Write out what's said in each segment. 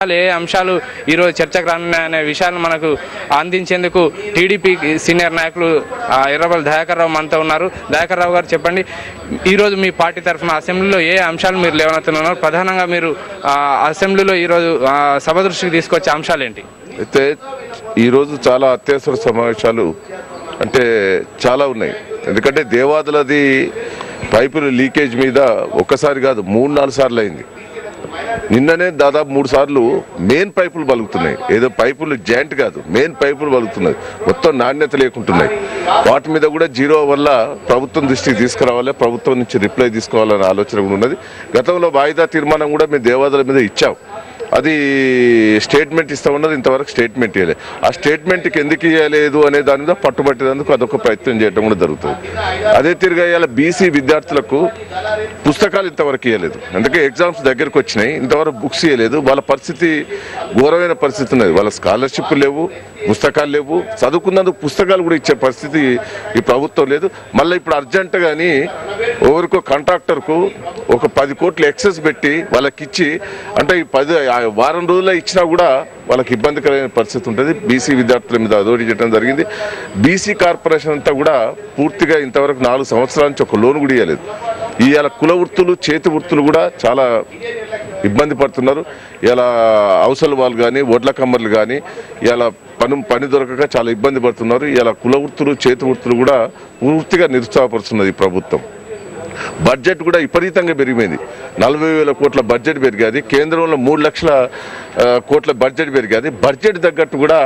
ఏ అంశాలు ఈరోజు చర్చకు రానున్నాయనే విషయాన్ని మనకు అందించేందుకు టీడీపీ సీనియర్ నాయకులు ఎర్రబెల్లి దయాకర్ రావు మనతో ఉన్నారు. దయాకర్ రావు గారు, చెప్పండి, ఈరోజు మీ పార్టీ తరఫున అసెంబ్లీలో ఏ అంశాలు మీరు లేవనెత్తున్నారు? ప్రధానంగా మీరు అసెంబ్లీలో ఈరోజు సభ దృష్టికి తీసుకొచ్చే అంశాలు ఏంటి? అయితే ఈరోజు చాలా అత్యవసర సమావేశాలు అంటే చాలా ఉన్నాయి. ఎందుకంటే దేవాదులది పైపుల లీకేజ్ మీద ఒక్కసారి కాదు 3-4 సార్లు అయింది. నిన్ననే దాదాపు 3 సార్లు మెయిన్ పైపులు బలుగుతున్నాయి. ఏదో పైపులు జాయింట్ కాదు, మెయిన్ పైపులు బలుగుతున్నాయి, మొత్తం నాణ్యత లేకుంటున్నాయి. వాటి మీద కూడా జీరో వల్ల ప్రభుత్వం దృష్టికి తీసుకురావాలి, ప్రభుత్వం నుంచి రిప్లై తీసుకోవాలనే ఆలోచన కూడా ఉన్నది. గతంలో వాయిదా తీర్మానం కూడా మేము దేవాదుల మీద ఇచ్చాం. అది స్టేట్మెంట్ ఇస్తామన్నది ఇంతవరకు స్టేట్మెంట్ ఇవ్వలేదు. ఆ స్టేట్మెంట్కి ఎందుకు ఇవ్వలేదు అనే దాని మీద పట్టుబట్టేందుకు అదొక ప్రయత్నం చేయడం కూడా జరుగుతుంది. అదే తిరిగా ఇవాళ బీసీ విద్యార్థులకు పుస్తకాలు ఇంతవరకు ఇవ్వలేదు. అందుకే ఎగ్జామ్స్ దగ్గరకు వచ్చినాయి, ఇంతవరకు బుక్స్ ఇవ్వలేదు. వాళ్ళ పరిస్థితి ఘోరమైన పరిస్థితి ఉన్నది. వాళ్ళ స్కాలర్షిప్ లేవు, పుస్తకాలు లేవు, చదువుకున్నందుకు పుస్తకాలు కూడా ఇచ్చే పరిస్థితి ఈ ప్రభుత్వం లేదు. మళ్ళీ ఇప్పుడు అర్జెంట్ కానీ ఎవరికో కాంట్రాక్టర్కు ఒక 10 కోట్లు ఎక్సెస్ పెట్టి వాళ్ళకి ఇచ్చి, అంటే ఈ వారం రోజుల్లో ఇచ్చినా కూడా వాళ్ళకి ఇబ్బందికరమైన పరిస్థితి ఉంటుంది. బీసీ విద్యార్థుల మీద అదోటి చేయడం జరిగింది. బీసీ కార్పొరేషన్ అంతా కూడా పూర్తిగా ఇంతవరకు 4 సంవత్సరాల నుంచి ఒక లోన్ కూడా ఇవ్వలేదు. ఇవాళ కుల వృత్తులు, చేతి వృత్తులు కూడా చాలా ఇబ్బంది పడుతున్నారు. ఇలా అవసల వాళ్ళు కానీ, వడ్ల కమ్మర్లు కానీ ఇలా పని దొరకక చాలా ఇబ్బంది పడుతున్నారు. ఇలా కుల వృత్తులు, చేతి వృత్తులు కూడా పూర్తిగా నిరుత్సాహపరుస్తున్నది ఈ ప్రభుత్వం. బడ్జెట్ కూడా విపరీతంగా పెరిగిపోయింది. 40,000 కోట్ల బడ్జెట్ పెరిగాది. కేంద్రంలో 3 లక్షల కోట్ల బడ్జెట్ పెరిగాది. బడ్జెట్ తగ్గట్టు కూడా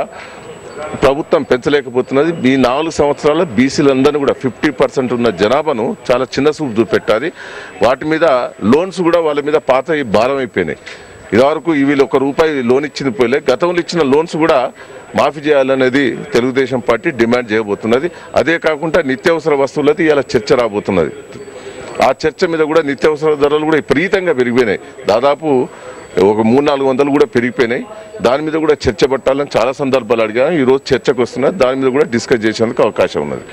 ప్రభుత్వం పెంచలేకపోతున్నది. ఈ 4 సంవత్సరాల బీసీలందరినీ కూడా 50% ఉన్న జనాభాను చాలా చిన్న చూపు చూపెట్టాలి. వాటి మీద లోన్స్ కూడా వాళ్ళ మీద పాత భారం అయిపోయినాయి. ఇదివరకు వీళ్ళు ₹1 లోన్ ఇచ్చింది పోలే, గతంలో ఇచ్చిన లోన్స్ కూడా మాఫీ చేయాలనేది తెలుగుదేశం పార్టీ డిమాండ్ చేయబోతున్నది. అదే కాకుండా నిత్యావసర వస్తువులది ఇలా చర్చ రాబోతున్నది. ఆ చర్చ మీద కూడా నిత్యావసర ధరలు కూడా విపరీతంగా పెరిగిపోయినాయి. దాదాపు ఒక 300-400 కూడా పెరిగిపోయినాయి. దాని మీద కూడా చర్చ పట్టాలని చాలా సందర్భాలు అడిగా. ఈరోజు చర్చకు వస్తున్నది. దాని మీద కూడా డిస్కస్ చేసేందుకు అవకాశం ఉన్నది.